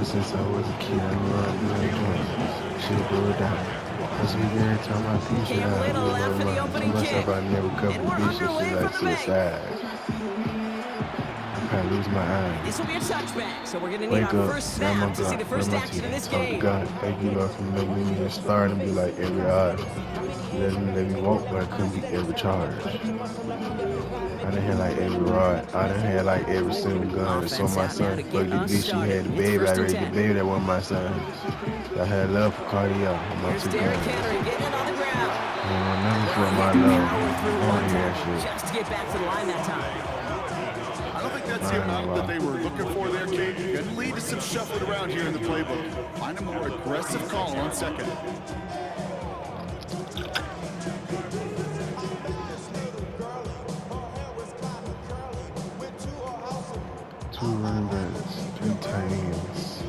Ever since I was a kid, I knew I was doing joints. Shit, do it down. Once we get into my piece, Came I little will after the run. opening Told myself kick. I never And cover we're this shit underway like from the bank. CSI. I probably lose my This will eyes. be a touchback, so we're going to need Wake our up, first grab my snap to see Glock, the brush first my action teeth, in this talk to game. God, thank you Lord for making me a star and be like every odd. Let me walk, but I couldn't be every charge. I done had like every rod. I done had like every single gun. And so Offense my out now son to get fucked the us bitch. She started. had the It's baby. I first and raised the 10. baby. That wasn't my son. I had love for Cardio on my Here's two Derrick guns. Henry getting it on the ground. I don't never Well, feel he my had to love. power through I one don't hear that tackle shit. just to get back to the line that time. I don't think that's I the ain't gonna amount that lie. they were looking for there, Kate. Could lead to some shuffling around here in the playbook. Find a more aggressive call on second. Two running backs, three tight ends.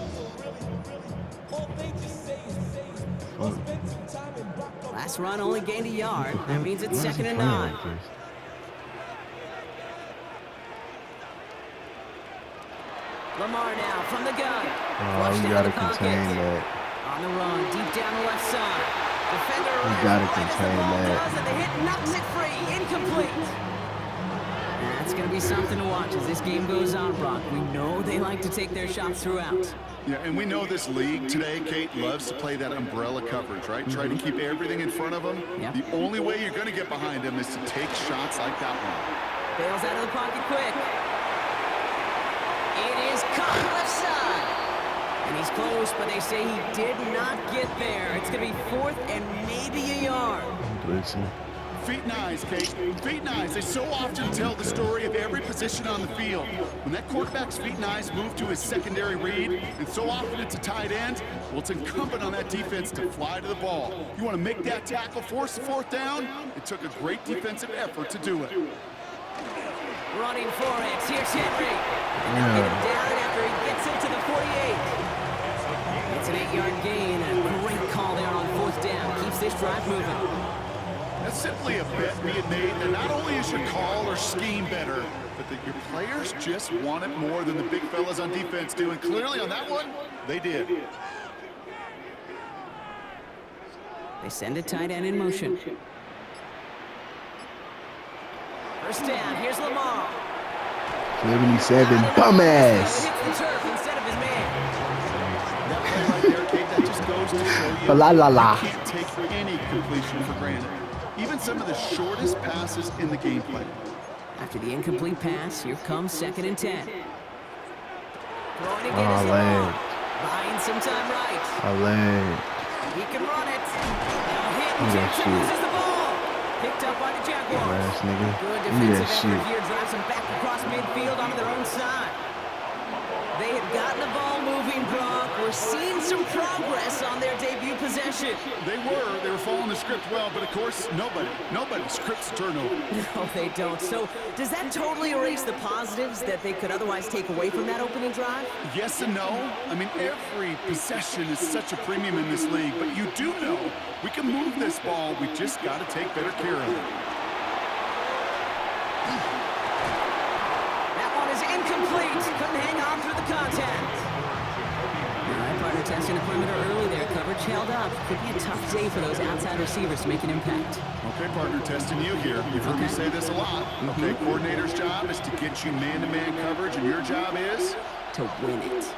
Fuck. Last run only gained a yard. That means it's Why is he second and playing 9. like this? Lamar now from the gun. Oh, Flushed we out gotta of the pocket. contain that. On the run, deep down the left side. Defender We arrives gotta right as the contain ball that. does, and the hit knocks it free. Incomplete. That's going to be something to watch as this game goes on, Brock. We know they like to take their shots throughout. Yeah, and we know this league today, Kate, loves to play that umbrella coverage, right? Try to keep everything in front of them. Yep. The only way you're going to get behind them is to take shots like that one. Bails out of the pocket quick. It is caught left side. And he's close, but they say he did not get there. It's going to be fourth and maybe a yard. Blitzing. Feet and eyes, Kate. Feet and eyes. They so often tell the story of every position on the field. When that quarterback's feet and eyes move to his secondary read, and so often it's a tight end, well, it's incumbent on that defense to fly to the ball. You want to make that tackle, force the fourth down? It took a great defensive effort to do it. Running for it. Here's Henry. And they'll get him down after he gets into the 48. It's an 8-yard gain. A great call there on fourth down. Keeps this drive moving. That's simply a bet being made that not only is your call or scheme better, but that your players just want it more than the big fellas on defense do. And clearly on that one, they did. They send a tight end in motion. First down. Here's Lamar. 77, bum ass. Hits the turf instead of his man. That play right there, Kate, that just goes to show you La la la. you can't take any completion for granted. Even some of the shortest passes in the gameplay. After the incomplete pass, here comes second and 10. Throwing again Oh, is lag. Lamar. Buying some time right. I lagged. He can run it. Now hit. Look at that Jackson shit. loses the ball. Picked up by the Jaguars. Ass nigga. Good Look at defensive that effort shit. here. Drives them back across midfield onto their own side. They had gotten the ball moving, Brock. We're seeing some progress on their debut possession. They were following the script well, but of course, nobody scripts turnover. No, they don't. So does that totally erase the positives that they could otherwise take away from that opening drive? Yes and no. I mean, every possession is such a premium in this league, but you do know we can move this ball. We just got to take better care of it. That one is incomplete. Couldn't hang on through the contact. All right, partner testing the perimeter early there. Coverage held up. Could be a tough day for those outside receivers to make an impact. Okay, partner, testing you here. You've heard me say this a lot. Okay, coordinator's job is to get you man-to-man coverage, and your job is? To win it.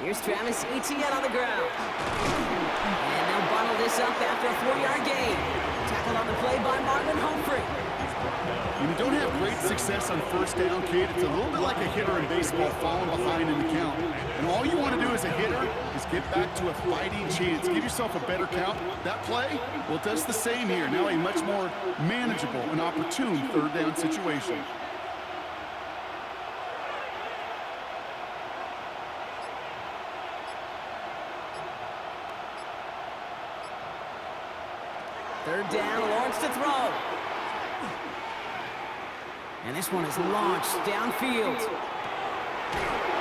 Here's Travis Etienne on the ground. And they'll bundle this up after a 4-yard gain. Tackled on the play by Marlon Humphrey. When you don't have great success on first down, Kate, it's a little bit like a hitter in baseball falling behind in the count. And all you want to do as a hitter is get back to a fighting chance. Give yourself a better count. That play, well, it does the same here. Now a much more manageable and opportune third down situation. Third down, Lawrence to throw. And this one is launched downfield.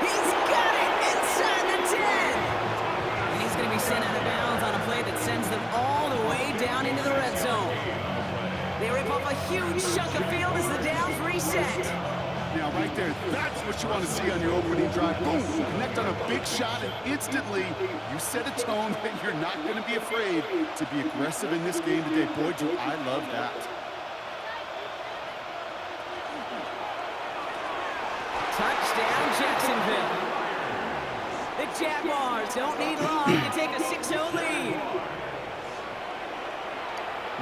He's got it inside the 10. And he's going to be sent out of bounds on a play that sends them all the way down into the red zone. They rip off a huge chunk of field as the downs reset. Now, right there, that's what you want to see on your opening drive. Boom, connect on a big shot, and instantly you set a tone that you're not going to be afraid to be aggressive in this game today. Boy, do I love that. Touchdown, Jacksonville. The Jaguars don't need long to take a 6-0 lead.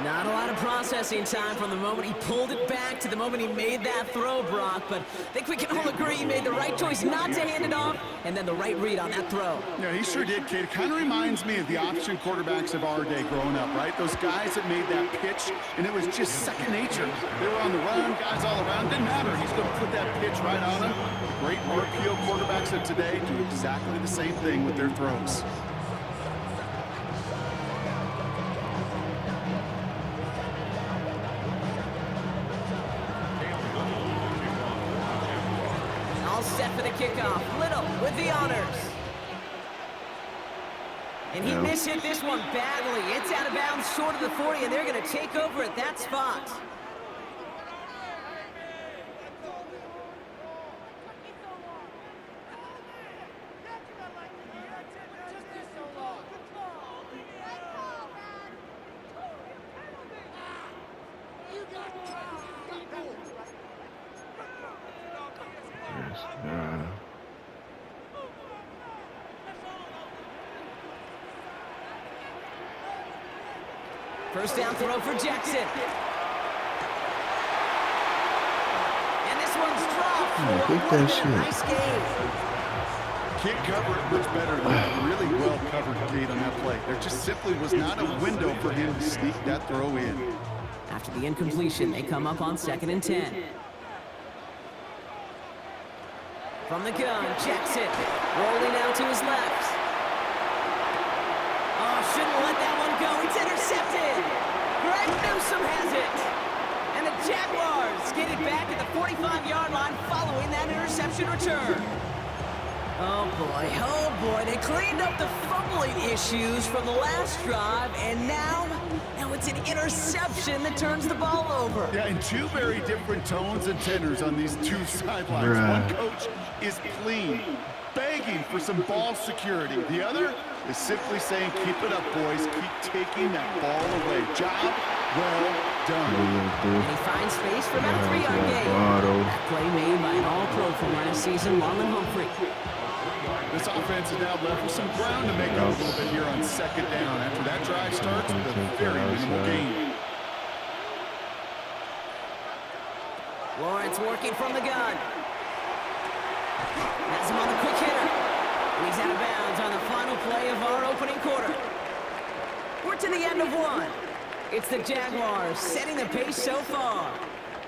Not a lot of processing time from the moment he pulled it back to the moment he made that throw, Brock, but I think we can all agree he made the right choice not to hand it off, and then the right read on that throw. Yeah, he sure did, kid. It kind of reminds me of the option quarterbacks of our day growing up, right? Those guys that made that pitch, and it was just second nature. They were on the run, guys all around. Didn't matter. He's going to put that pitch right on them. The great RPO quarterbacks of today do exactly the same thing with their throws. Set for the kickoff. Little with the honors. And he mishit this one badly. It's out of bounds short of the 40, and they're going to take over at that spot. First down throw for Jackson. And this one's dropped. Nice game. Can't cover it much better than that. Really well covered gate on that play. There just simply was not a window for him to sneak that throw in. After the incompletion, they come up on 2nd and 10. From the gun, Jackson rolling out to his left. Oh, shouldn't let that one go. It's intercepted. Greg Newsome has it. And the Jaguars get it back at the 45-yard line following that interception return. Oh, boy. They cleaned up the fumbling issues from the last drive, and now it's an interception that turns the ball over. Yeah, and two very different tones and tenors on these two sidelines. One coach is clean, begging for some ball security. The other is simply saying, keep it up, boys. Keep taking that ball away. Job well done. And he finds space for about a 3-yard gain. That play made by an all-pro from last season, Marlon Humphrey. This offense is now left with some ground to make up a little bit here on 2nd down. After that drive starts with a very minimal gain. Lawrence working from the gun. Has him on the quick hitter. And he's out of bounds on the final play of our opening quarter. We're to the end of one. It's the Jaguars setting the pace so far.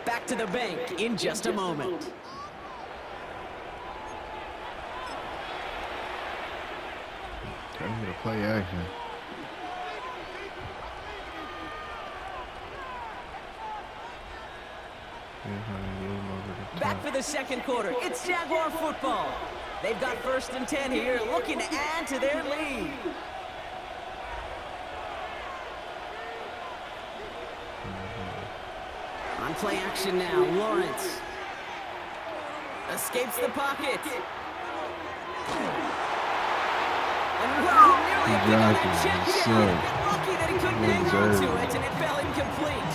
Back to the bank in just a moment. Time to play action. Back for the second quarter. It's Jaguar football. They've got 1st and 10 here, looking to add to their lead. On play action now, Lawrence escapes the pocket. And wow, nearly a big on that check down. Lucky that he couldn't hang on to it, and it fell incomplete.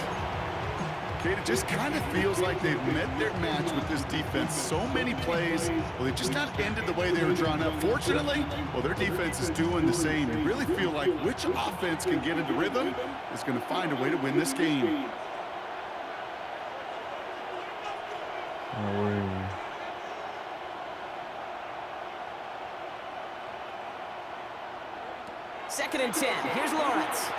It just kind of feels like they've met their match with this defense. So many plays, well, they just not ended the way they were drawn up. Fortunately, well, their defense is doing the same. You really feel like which offense can get into rhythm is going to find a way to win this game. Second and 10. Here's Lawrence.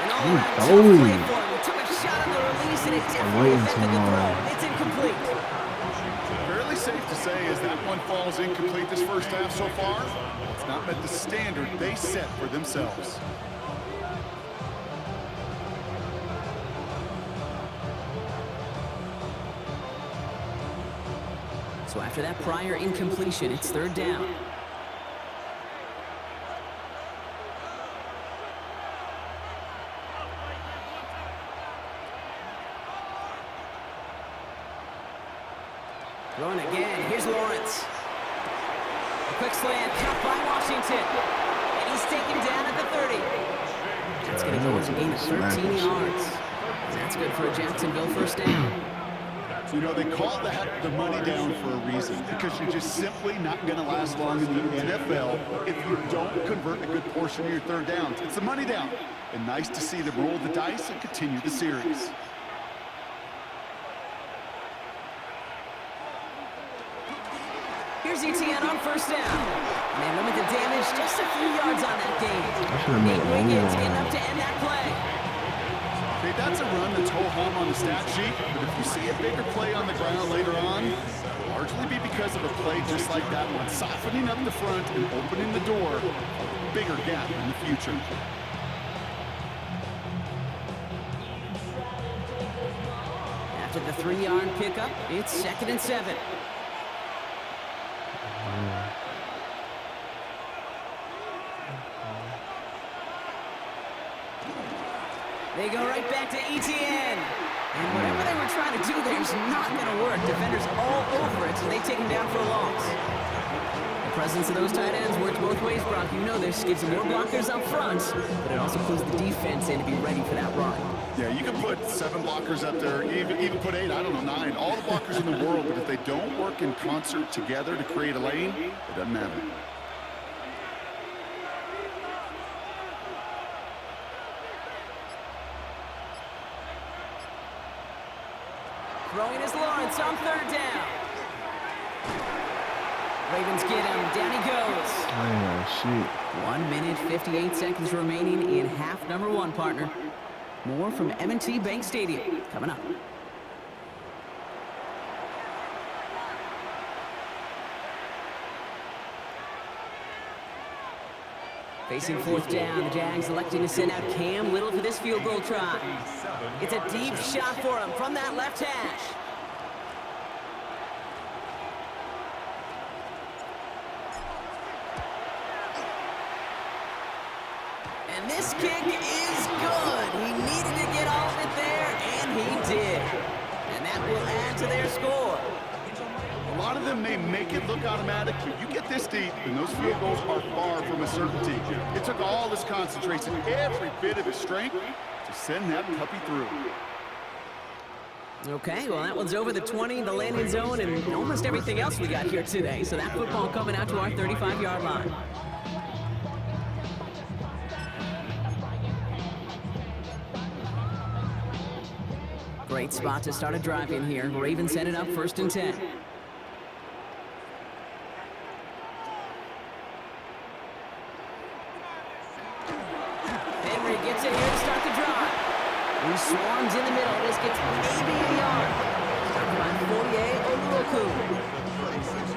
And all around tough play for him. He took a shot on the release, and it definitely affected the throw. It's incomplete. Fairly safe to say as that one falls incomplete this first half so far, it's not met the standard they set for themselves. So after that prior incompletion, it's 3rd down. Throwing again. Here's Lawrence. A quick slant, caught by Washington. And he's taken down at the 30. That's going to go as a gain of 13 yards. And that's good for a Jacksonville first down. So, you know, they call that the money down for a reason, because you're just simply not going to last long in the NFL if you don't convert a good portion of your third downs. It's the money down. And nice to see them roll the dice and continue the series. Here's ETN on first down. And they limit the damage just a few yards on that gain. Nate Wiggins getting up to end that play. Okay, that's a run that's ho-hum on the stat sheet, but if you see a bigger play on the ground later on, it'll largely be because of a play just like that one, softening up the front and opening the door for a bigger gap in the future. After the 3-yard pickup, it's 2nd and 7. They go right back to ETN. And whatever they were trying to do there is not going to work. Defenders all over it, so they take him down for a loss. The presence of those tight ends works both ways, Brock. You know this gives more blockers up front, but it also pulls the defense in to be ready for that run. Yeah, you can put 7 blockers up there, even put 8, I don't know, 9, all the blockers in the world, but if they don't work in concert together to create a lane, it doesn't matter. Throwing is Lawrence on 3rd down. Ravens get him. Down he goes. Oh, shit. 1 minute, 58 seconds remaining in half number 1, partner. More from M&T Bank Stadium coming up. Facing 4th down, the Jags electing to send out Cam Little for this field goal try. It's a deep shot for him from that left hash. And this kick is good. He needed to get all of it there, and he did. And that will add to their score. A lot of them may make it look automatic, but you get this deep, and those field goals are far from a certainty. It took all his concentration, every bit of his strength, to send that puppy through. Okay, well, that one's over the 20, the landing zone, and almost everything else we got here today. So that football coming out to our 35-yard line. Great spot to start a drive in here. Ravens headed up 1st and 10. Henry gets it here to start the drive. He swarms in the middle. This gets maybe a yard. Started by Fourier Oluokun.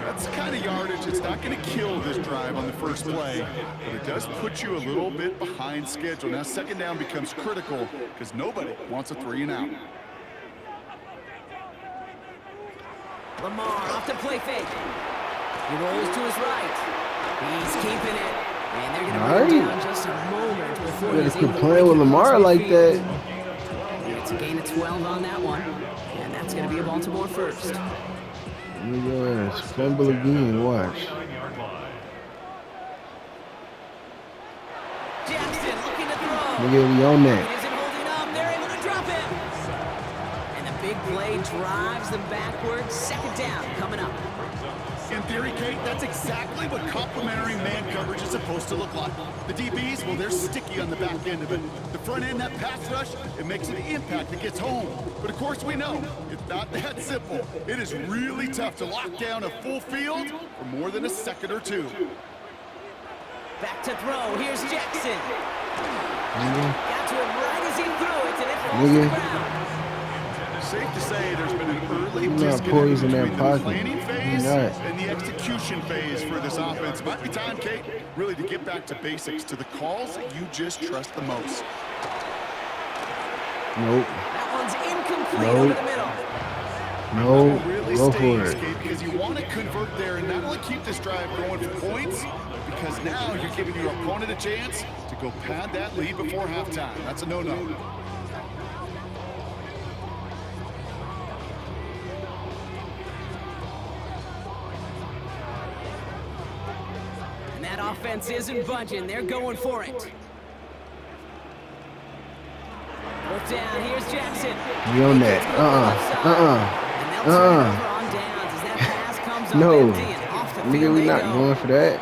That's the kind of yardage that's not going to kill this drive on the first play, but it does put you a little bit behind schedule. Now 2nd down becomes critical because nobody wants a 3-and-out. Lamar off to play fake. He rolls to his right. He's keeping it. And they're going to bring him down just a moment before he's able to play with Lamar like that. It's a gain of 12 on that one. And that's going to be a Baltimore first. Look at your ass. Fumble again. Watch. Jackson looking to throw. Look at me on that. He isn't holding up. They're able to drop him. And the big play drives them backwards. 2nd down coming up. In theory, Kate, that's exactly what complementary man coverage is supposed to look like. The DBs, well, they're sticky on the back end of it. The front end, that pass rush, it makes an impact that gets home. But of course we know, it's not that simple. It is really tough to lock down a full field for more than a second or two. Back to throw. Here's Jackson. Got to him right as he threw it, and it falls to the ground. Safe to say there's been an early He's not disconnect poised in between that the pocket. planning phase He's not. and the execution phase for this offense. Might be time, Kate, really to get back to basics, to the calls that you just trust the most. Nope. That one's incomplete over the middle. No. Really Go stay for it. escape because you want to convert there and not only keep this drive going for points, because now you're giving your opponent a chance to go pad that lead before halftime. That's a no-no. offense isn't budging. They're going for it. Fourth down. Here's Jackson. We on that. And they'll turn it over on downs as that pass comes up No. empty and off the Nigga, field we they not go. going for that.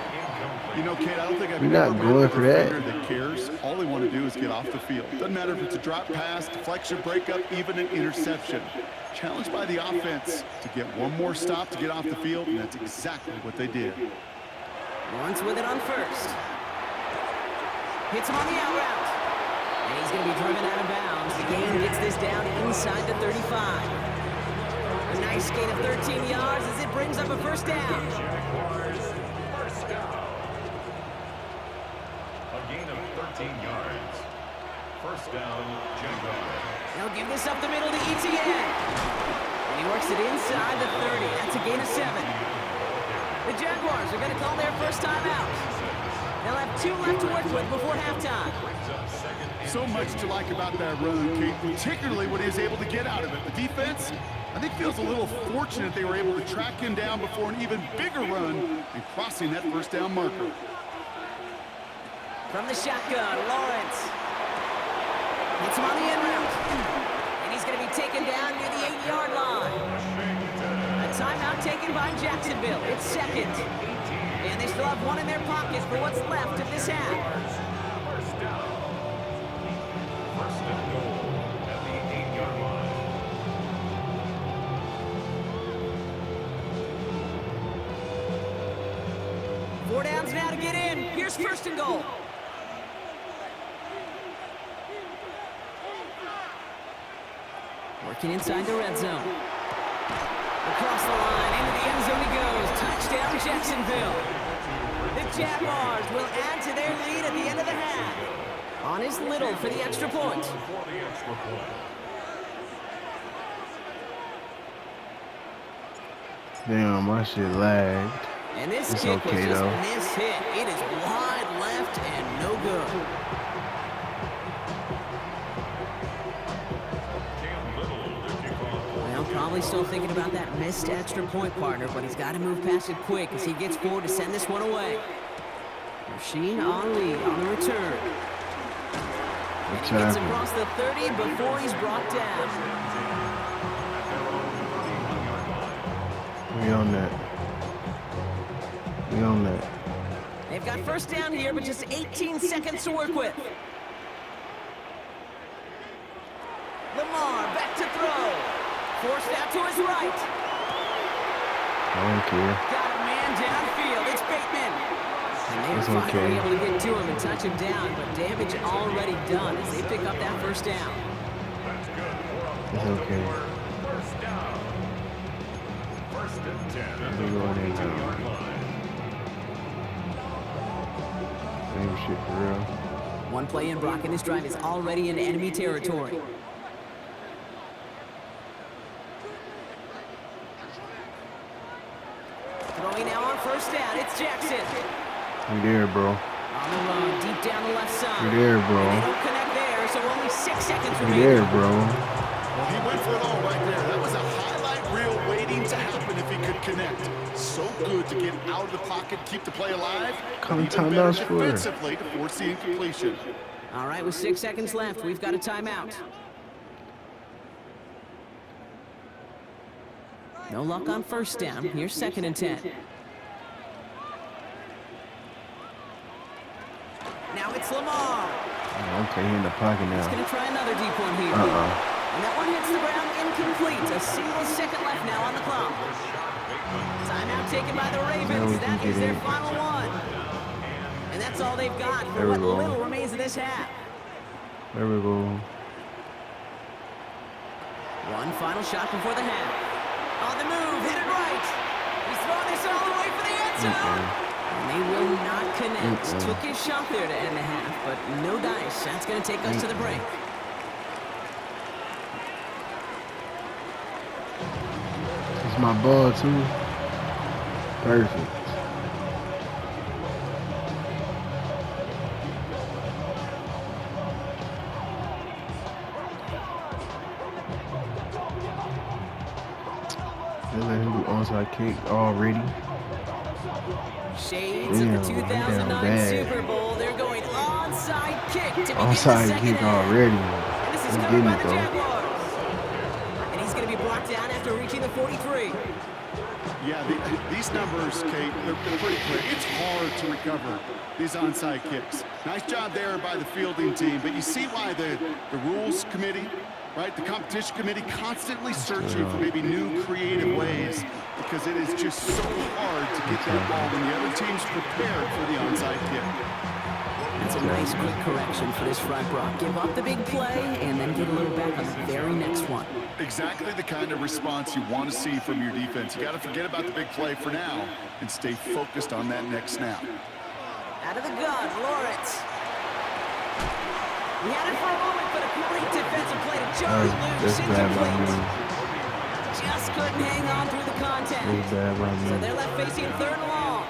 You know, Kate, I don't think I've We're ever not been going a for that. defender that cares. All they want to do is get off the field. Doesn't matter if it's a drop pass, deflection, breakup, even an interception. Challenged by the offense to get one more stop to get off the field, and that's exactly what they did. Lawrence with it on first. Hits him on the out route. And he's going to be driven out of bounds. The game gets this down inside the 35. A nice gain of 13 yards as it brings up a first down. A gain of 13 yards. First down, Jaguars. They'll give this up the middle to Etienne. And he works it inside the 30. That's a gain of 7. The Jaguars are going to call their first time out. They'll have 2 left to work with before halftime. So much to like about that run, Kate, particularly what he was able to get out of it. The defense, I think, feels a little fortunate they were able to track him down before an even bigger run and crossing that first down marker. From the shotgun, Lawrence. Hits him on the end route. And he's going to be taken down near the 8-yard line. A timeout taken by Jacksonville. It's second. And they still have one in their pocket for what's left of this half. First and goal at the 8-yard line. Four downs now to get in. Here's first and goal. Working inside the red zone. Across the line, into the end zone he goes. Touchdown, Jacksonville. The Jaguars will add to their lead at the end of the half. On is Little for the extra point. For the extra point. Damn, my shit lagged. And this It's kick okay, was just though. mishit. It is wide left and no good. Well, probably still thinking about that missed extra point, partner, but he's got to move past it quick as he gets forward to send this one away. Rasheen Ali on the return. And he gets across the 30 before he's brought down. We on that. We on that. They've got first down here, but just 18 seconds to work with. Lamar back to throw. Forced out to his right. I don't care. Got a man downfield. It's Bateman. And they're It's finally okay. able to get to him and touch him down, but damage already done as they pick up that first down. It's okay. First down. First and 10 at the We going in 42-yard now. line. Same shit for real. One play in, Brock, and this drive is already in enemy territory. Throwing now on first down, it's Jackson. We there, bro. On the run, deep down the left side. We there, And they bro. don't connect there, so only 6 seconds We remaining. there, bro. Well, he went for it all right there. That was a highlight reel waiting to happen if he could connect. So good to get out of the pocket, keep the play alive. Come Even better timeouts for. defensively to force the incompletion. All right, with 6 seconds left, we've got a timeout. No luck on first down. Here's second and 10. Now it's Lamar. Okay, he in the pocket He's now. going to try another deep one here. And that one hits the ground incomplete. A single second left now on the clock. Timeout taken by the Now we Ravens. can That is get their in. final one. And that's all they've got for There we what go. little remains of this half. There we go. One final shot before the half. On the move, hit it right. He's throwing this all the way for the end zone. And they will not connect. Took his shot there to end the half, but no dice. That's going to take us to the break. It's my ball, too. Perfect. They let him do onside kick already. Shades of the 2009 Super Bowl. They're going onside kick to begin the Onside second kick half. already. And this is I'm covered getting by it the though. Jaguars. And he's going to be brought down after reaching the 43. Yeah, these numbers, Kate, they're pretty clear. It's hard to recover these onside kicks. Nice job there by the fielding team, but you see why the rules committee, right, the competition committee constantly searching for maybe new creative ways, because it is just so hard to get that ball when the other team's prepared for the onside kick. That's a nice quick correction for this front row. Give up the big play and then get a little back on the very next one. Exactly the kind of response you want to see from your defense. You got to forget about the big play for now and stay focused on that next snap. Out of the gun, Lawrence. He had it for a moment, but a great defensive play to Charlie Luke's incomplete. Just couldn't hang on through the contact. So they're left facing third and long.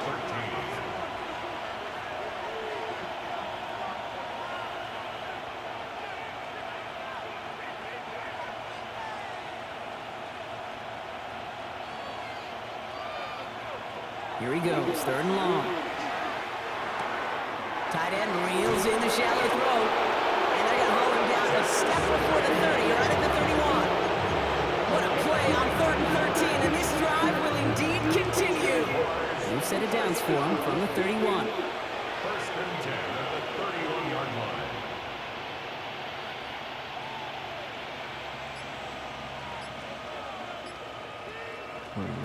Here he goes, third and long. Tight end reels in the shallow throw. And they're going to hold him down a step before the 30, right at the 31. What a play on 3rd and 13, and this drive will indeed continue. New set of downs for him from the 31. First and 10 at the 31-yard line.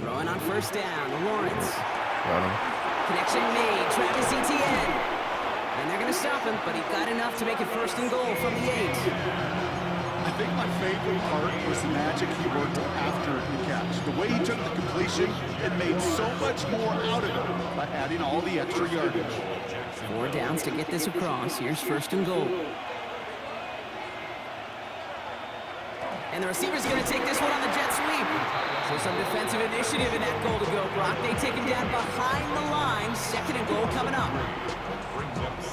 Throwing on first down, Lawrence. Got him. Connection made, Travis Etienne. And they're going to stop him, but he got enough to make it first and goal from the 8. I think my favorite part was the magic he worked after the catch. The way he took the completion, it made so much more out of it by adding all the extra yardage. 4 downs to get this across. Here's first and goal. And the receiver's going to take this one on the jet sweep. So some defensive initiative in that goal to go, Brock. They take him down behind the line. Second and goal coming up.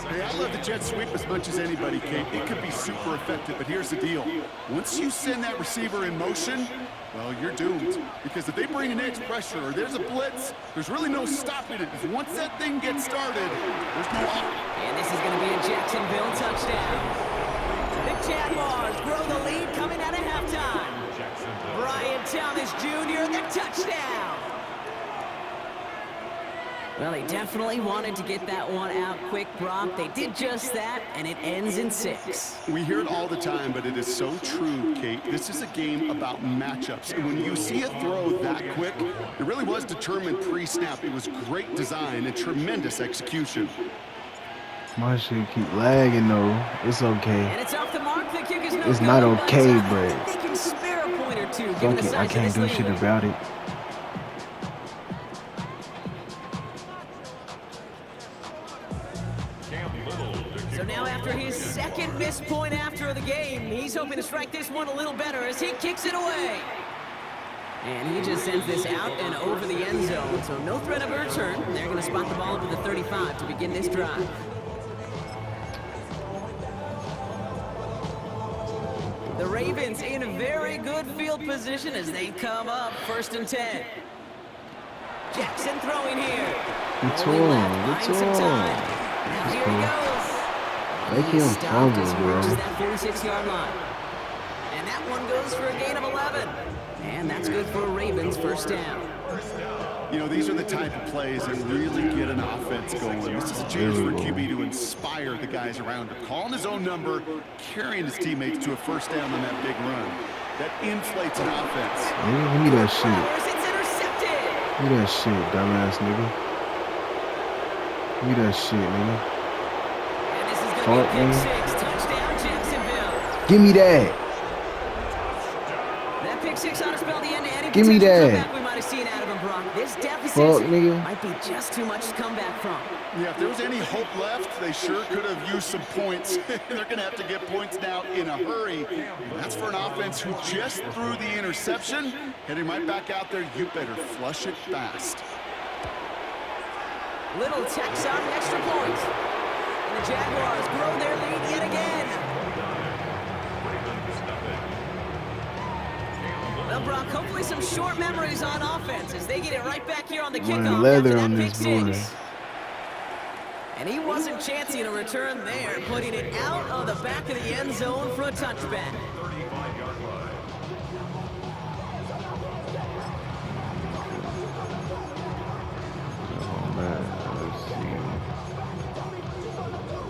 Hey, I love the jet sweep as much as anybody, Kate. It could be super effective, but here's the deal. Once you send that receiver in motion, well, you're doomed. Because if they bring an edge pressure or there's a blitz, there's really no stopping it. Because once that thing gets started, there's no up. And this is going to be a Jacksonville touchdown. The Jaguars grow the lead coming out of halftime. Brian Thomas Jr., the touchdown. Well, they definitely wanted to get that one out quick, Brock. They did just that, and it ends in 6. We hear it all the time, but it is so true, Kate. This is a game about matchups. And when you see a throw that quick, it really was determined pre-snap. It was great design and tremendous execution. My shit keep lagging though. It's okay. And it's off the mark. The kick is no It's not good, okay, but but they can spare a point or two, given the fuck it, I size of can't this do lead. shit about it. So now after his second missed point after the game, he's hoping to strike this one a little better as he kicks it away. And he just sends this out and over the end zone, so no threat of a return. They're going to spot the ball up at the 35 to begin this drive. The Ravens in a very good field position as they come up first and 10. Jackson throwing here. It's Rolling on, left, it's buying some on. time. Now here he goes. Make He him stopped fumble, as he bro. reaches that 46-yard line. And that one goes for a gain of 11. And that's good for a Ravens first down. You know, these are the type of plays that really get an offense going. This is a chance for a QB to inspire the guys around him. Calling his own number, carrying his teammates to a first down on that big run. That inflates an offense. Man, give me that shit. Flowers, it's intercepted. Give me that shit, dumbass nigga. Give me that shit, nigga. And this is going to Fuck be a me. pick 6. Touchdown, Jacksonville. Give me that. That pick 6 ought to spell the end to any Give me potential that. comeback we might have seen out of him, Brock. This deficit Fuck, nigga. might be just too much to come back from. Yeah, if there was any hope left, they sure could have used some points. They're going to have to get points now in a hurry. That's for an offense who just threw the interception. Heading right back out there, you better flush it fast. Little tacks on an extra point. And the Jaguars grow their lead yet again. Well, Brock, hopefully some short memories on offense as they get it right back here on the kickoff leather after that on pick this boy. 6. And he wasn't chancing a return there, putting it out of the back of the end zone for a touchback. 35-yard line. Oh, man.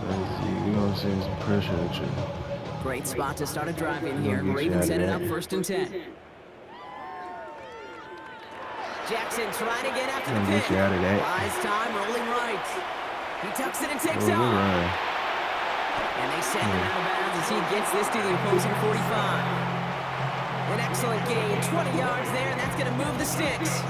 Let's see. We're going to send some pressure at you. Great spot to start a drive in here. Gonna get you Ravens out of set it that. up 1st and 10. Jackson trying to get after the Gonna pick. get you out of that. Buys time, rolling right. He tucks it and takes Oh, off. right. And they send him out of bounds as he gets this to the opposing 45. An excellent gain, 20 yards there, and that's going to move the sticks.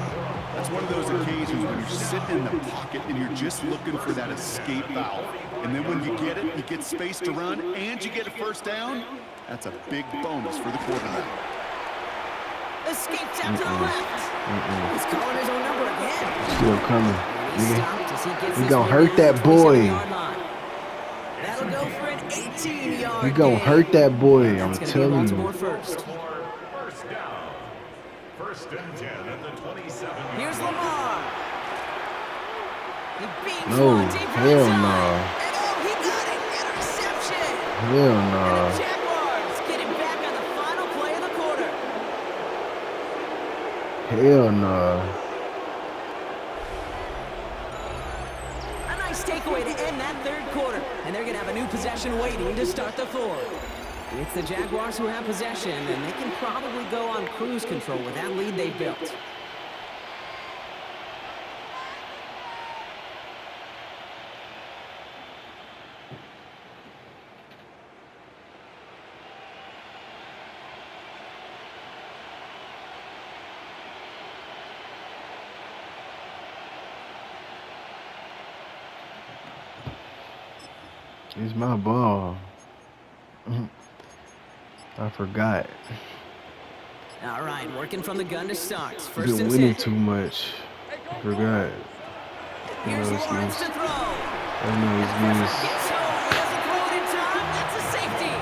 That's one of those occasions when you're sitting in the pocket and you're just looking for that escape valve. And then when you get it, you get space to run, and you get a first down. That's a big bonus for the quarterback. Escapes out to the left. He's calling his own number again. Still coming. And he stopped as he gets We this gonna one hurt in that the boy. 27-yard line. That'll go for an 18-yard We gonna gain. hurt that boy, I'm That's gonna be telling Baltimore you. first. First down. 1st and 10 at the 27-yard Here's line. Lamar. He beams No, one deep right hell side. no. And oh, he got it. Interception. Hell And no. the Jaguars get him back on the final play of the quarter. Hell no. A nice takeaway to end that 3rd quarter. And they're going to have a new possession waiting to start the 4th. It's the Jaguars who have possession, and they can probably go on cruise control with that lead they've built. It's my ball. I forgot. All right, working from the gun to start. I've 1st been and winning 10. too much. I forgot. Here's No Lawrence excuse. to throw. I know it's Gets home. He doesn't throw it in time. That's a safety.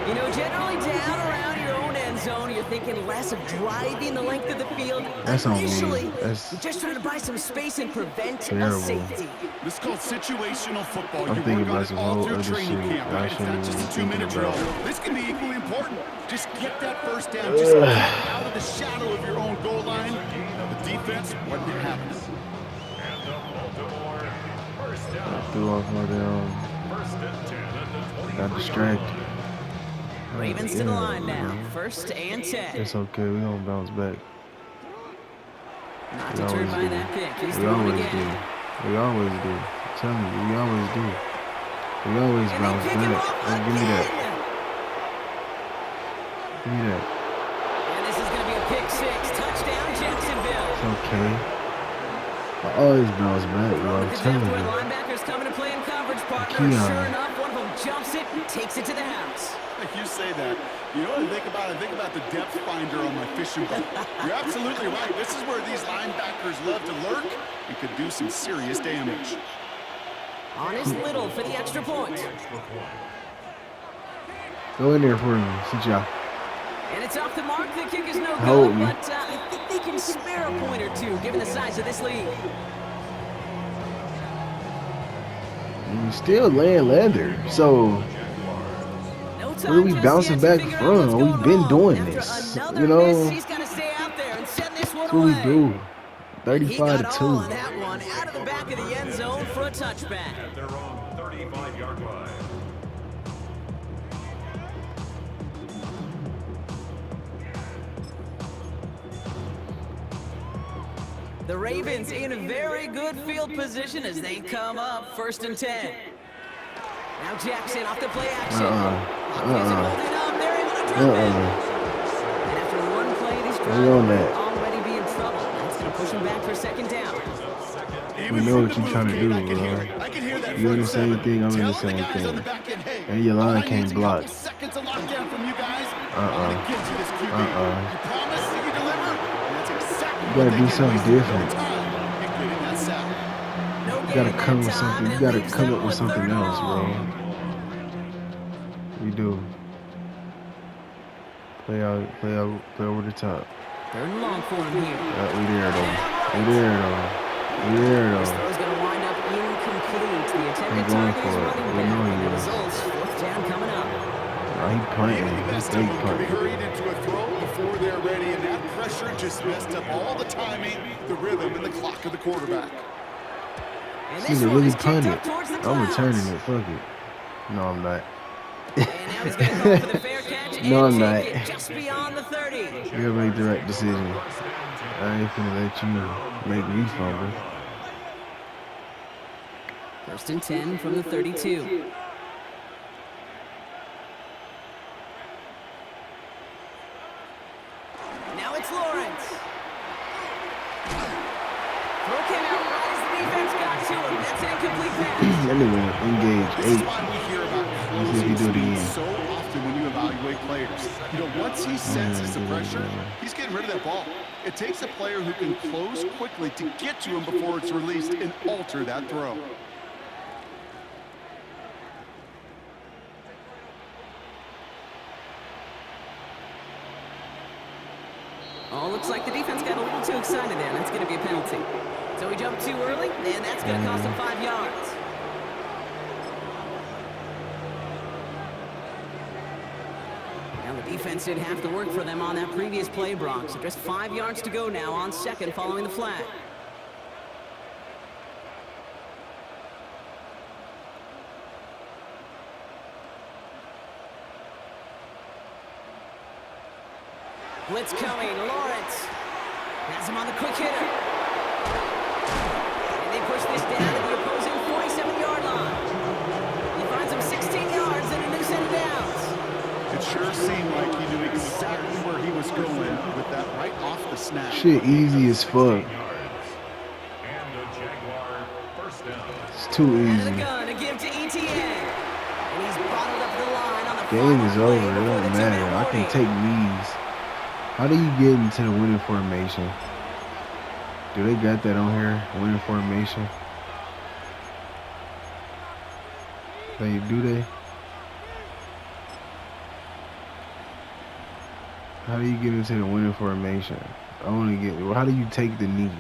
You know, generally down around your own end zone, you're thinking less of driving the length of the field. That's on me. Initially, That's you're just trying to buy some space and prevent terrible. a safety. This is called situational football. I'm You thinking work on about it some all whole through other training shit camp, that I right? It's not shouldn't just even a be thinking 2-minute drill. about. This can be equally important. Just get that first down. Just get out of the shadow of your own goal line. The defense wasn't having it. And the Baltimore first I down. threw off my damn. 1st and 10 at the Got 23-yard distracted. Ravens to the Yeah, line now. man. 1st and 10. It's okay. We gonna bounce back. Not We deterred always by do. that pick. He's We throwing always do. again. We always do. I'm telling you, we always do. We always And bounce they pick him back. off Give me that. again. Give me that. And this is going to be a pick 6. Touchdown, Jacksonville. It's okay. I always bounce back, bro. With I'm the telling depth where you. linebackers coming to play in coverage, partner. Keon. Sure enough, one of them jumps it and takes it to the house. Like you say that, you know what I think about? I think about the depth finder on my fishing boat. You're absolutely right. This is where these linebackers love to lurk and could do some serious damage. On his Little for the extra point. Go in there for me. Sit y'all. And it's off the mark. The kick is no Hold good, me. but I think they can spare a point or two given the size of this lead. And we still laying leather. So No where time we just bouncing yet to back figure out what's from? We've going been wrong. doing After this. another You know, miss, he's got to stay out there and send this one that's what we away. do. And he 35 got to all of 2. that one out of the back of the end zone for a touchback. At their own 35-yard line. The Ravens in a very good field position as they come up 1st and 10. Now Jackson off the play action. Offense holding up. They're able to drop it. And after one play, these We on drivers that. will already be in trouble. That's going to push him back for 2nd down. We know what you're trying to do, I can hear bro. it. I can hear that You in the front same seven thing, I'm in the telling same guys on the thing. back end, hey, And your line all I can't need's a block. couple seconds of lockdown from you guys. I want to get to this QB. You promise that you deliver, and that's exactly You what gotta they do did. something Wasted no different. time in getting that sack. No You gotta gain come that with time, something. and You it gotta leaves come them up with with something 3rd and else, bro. long. We do. Play over the top. 3rd and long for him here. We there though. We there though. We there This though. throw's going to wind up incomplete. complete. The Ain't intended going target is for it. running We back. know And the he is. results, fourth down coming up. Oh, he punting. Maybe He messed fake up. Could be punting. hurried into a throw before they're ready, and that pressure just messed up all the timing, the rhythm, and the clock of the quarterback. And This this nigga one really is kicked punted. up towards the I'm returning clouds. it. Fuck it. No, I'm not. And now he's going to call for the fair catch No, and I'm not. take it just beyond the 30. You made the right decision. I ain't finna let you make me fumble. First and 10 from the 32. Now it's Lawrence. Throw came out right as the defense got to him. That's an incomplete pass. That nigga engage This is 8. why we hear about Let's see if he closing do it speed again. so often when you evaluate players. You know, once he senses the pressure, he's getting rid of that ball. It takes a player who can close quickly to get to him before it's released and alter that throw. Oh, looks like the defense got a little too excited there. That's going to be a penalty. So he jumped too early, and that's going to cost him 5 yards. Now the defense did have to work for them on that previous play, Brock. So just 5 yards to go now on second following the flag. Blitz coming, Lawrence has him on the quick hitter. And they push this down to the opposing 47-yard line. He finds him 16 yards and a new set of downs. It sure seemed like he knew exactly where he was going with that right off the snap. Shit easy as fuck. It's too Out of the easy. gun, a give to ETN. And he's bottled up the line on the Game is final play over. It before the don't matter. two-minute I can warning. take knees. How do you get into the winning formation? Do they got that on here? Winning formation? Do they? How do you get into the winning formation? I want to get. How do you take the knee?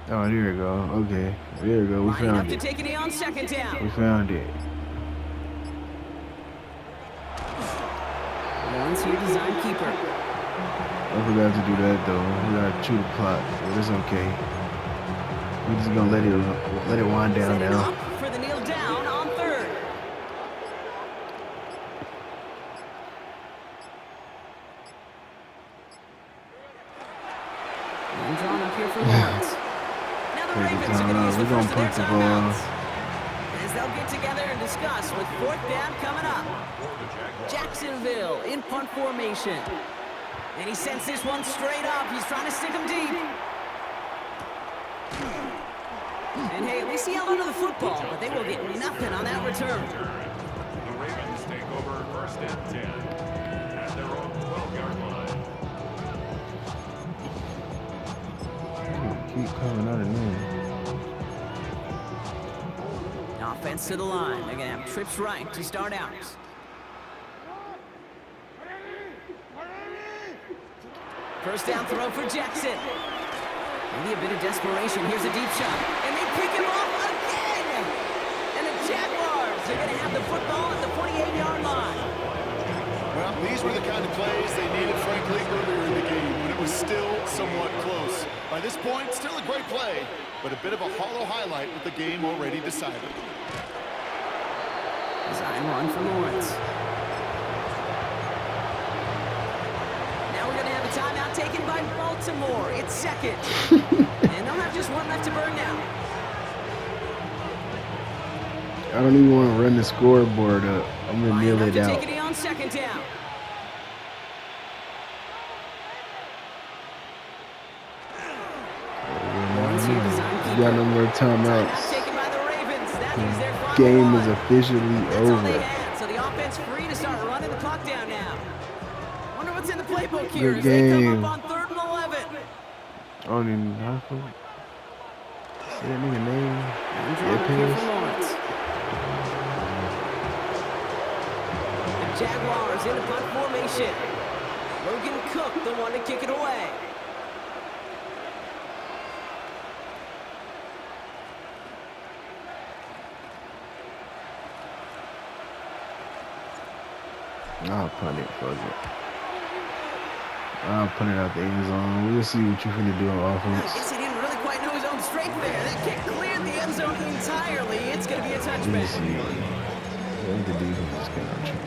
Oh, there we go. Okay, there we go. We Lining up found to it. take a knee on second down. We found it. Lawrence here, design keeper. I forgot to do that though. We gotta chew the clock, but it's okay. We're just gonna let it wind down Setting now. up for the kneel down on third. And drawn up here for Lawrence. Now the Take the Ravens are going to timeout. use the We're first gonna of their punt the ball. timeouts. As they'll get together and discuss with fourth down coming up. Jacksonville in punt formation. And he sends this one straight up. He's trying to stick him deep. And hey, at least he held onto the football, but they will get nothing on that return. The Ravens take over first and 10 at their own 12-yard line. Keep coming out of there. Offense to the line. They're going to have trips right to start out. First down throw for Jackson. Maybe a bit of desperation. Here's a deep shot. And they pick him off again. And the Jaguars are going to have the football at the 48-yard line. Well, these were the kind of plays they needed, frankly, earlier in the game when it was still somewhat close. By this point, still a great play, but a bit of a hollow highlight with the game already decided. Design run for Lawrence. Now we're going to have a timeout taken by Baltimore. It's second. And they'll have just one left to burn now. I don't even want to run the scoreboard up. I'm gonna Lining kneel up it to out. take it on second down. Lawrence here, design You keeper. got no more Timeout timeouts. taken by the Ravens. That is their final Game one. is officially That's all they over. had. So the offense free to start running the clock down now. Wonder what's in the playbook here Good as they come game. up on 3rd and 11. I don't even know how to say that nigga name. And drawn up here for Lawrence. The Jaguars in the punt formation. Logan Cook, the one to kick it away. I'll punt it, fuck it. I'll punt it out the end zone. We'll see what you finna do on I offense. guess he didn't really quite know his own strength there. That kick cleared the end zone entirely. It's going to be a Let me touchback. see. I think the defense is kind of tricky.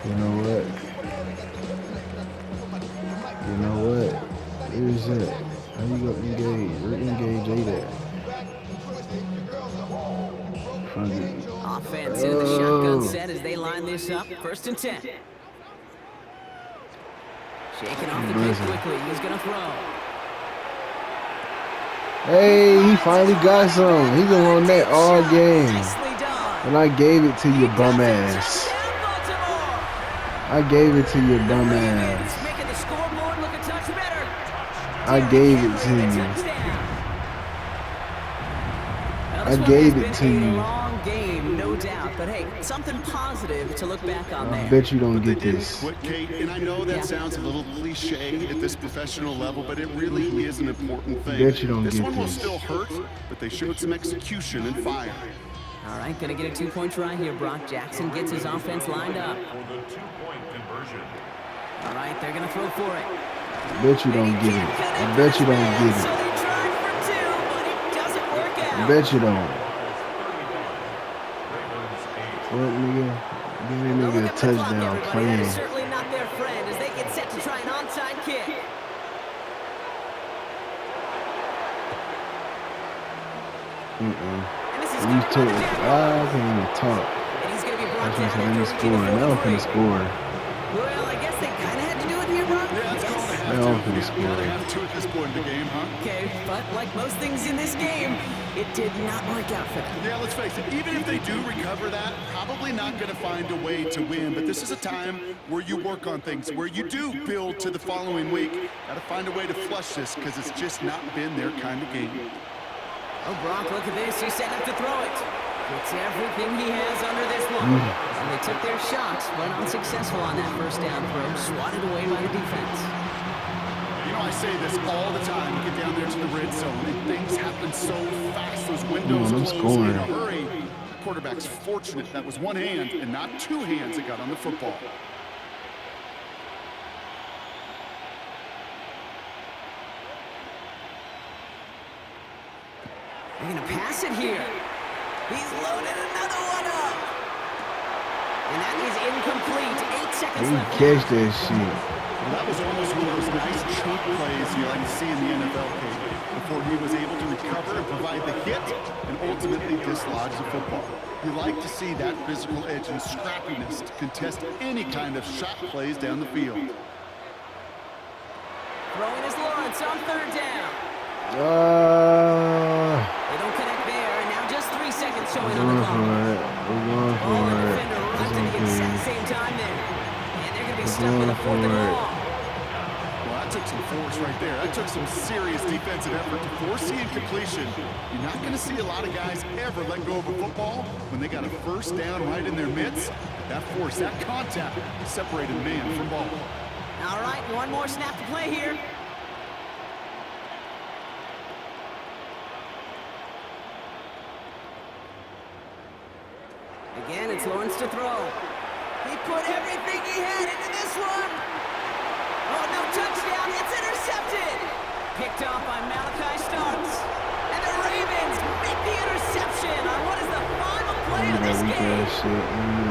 You know what? You know what? Where's that? How you gonna engage? Re-engage A that. Fuck it. Offense in the shotgun set as they line this up. 1st and 10. Shaking off the kick quickly. He's going to throw. Hey, he finally got some. He been on that all game. Nicely done. And I gave it to you, bum ass. Touchdown, Baltimore. I gave it to you, bum Ravens ass. making the scoreboard look a touch better. I gave it to you. I gave it to you. Long game, no doubt. But hey, something positive to look back on I there. bet you don't But they get didn't this. quit, Kate, and I know that sounds a little cliche at this professional level, but it really is an important thing. Bet you don't This get one will this. still hurt, but they showed some execution and fire. All right, gonna get a 2-point try here. Brock Jackson gets his offense lined up. For the 2-point conversion. All right, they're gonna throw for it. Bet you don't get it. I bet you don't get So it. they tried for 2, but it doesn't work I out. bet you don't. Ravens 8. What, nigga? Give me Look nigga a at the clock, touchdown everybody. That playing. is certainly not their friend as they get set to try an onside kick. And this is You good took run it. again. I can't even talk. And he's gonna be I brought was down gonna say, let me after score. reaching the Now I'm 43. finna score. Well, I guess they kind of had to do it here, Brock. Yeah, it's called a Now I'm have finna to. You gotta score. have to at this point in the game, huh? Okay, but like most things in this game, it did not work out for them. Yeah, let's face it, even if they do recover that, probably not going to find a way to win. But this is a time where you work on things, where you do build to the following week. Got to find a way to flush this because it's just not been their kind of game. Oh, Brock, look at this. He's set up to throw it. It's everything he has under this one. And they took their shots, went unsuccessful on that 1st down throw, swatted away by the defense. You know, I say this all the time. You get down there to the red zone, and things happen so fast. Those windows I'm close scoring. in a hurry. The quarterback's fortunate that was one hand and not 2 hands that got on the football. They're going to pass it here. He's loaded another one up. And that is incomplete. 8 seconds He left. catch that shit. Well, that was almost one of those nice chunk plays you like to see in the NFL, Kate, before he was able to recover and provide the hit and ultimately dislodge the football. You like to see that physical edge and scrappiness to contest any kind of shot plays down the field. Throwing is Lawrence on 3rd down. They don't connect there, and now just 3 seconds showing We're on the going clock. for it. We're going Oh, for the it. defender runs It's at the exact okay. same time there. And they're going to be We're stuck with a going 4th and for it. long. Well, that took some force right there. That took some serious defensive effort to force the incompletion. You're not going to see a lot of guys ever let go of a football when they got a 1st down right in their midst. That force, that contact separated man from ball. All right, one more snap to play here. Again, it's Lawrence to throw. He put everything he had into this one. Oh, no touchdown. It's intercepted. Picked off by Malachi Starks. And the Ravens make the interception on what is the final play of this game. Shit.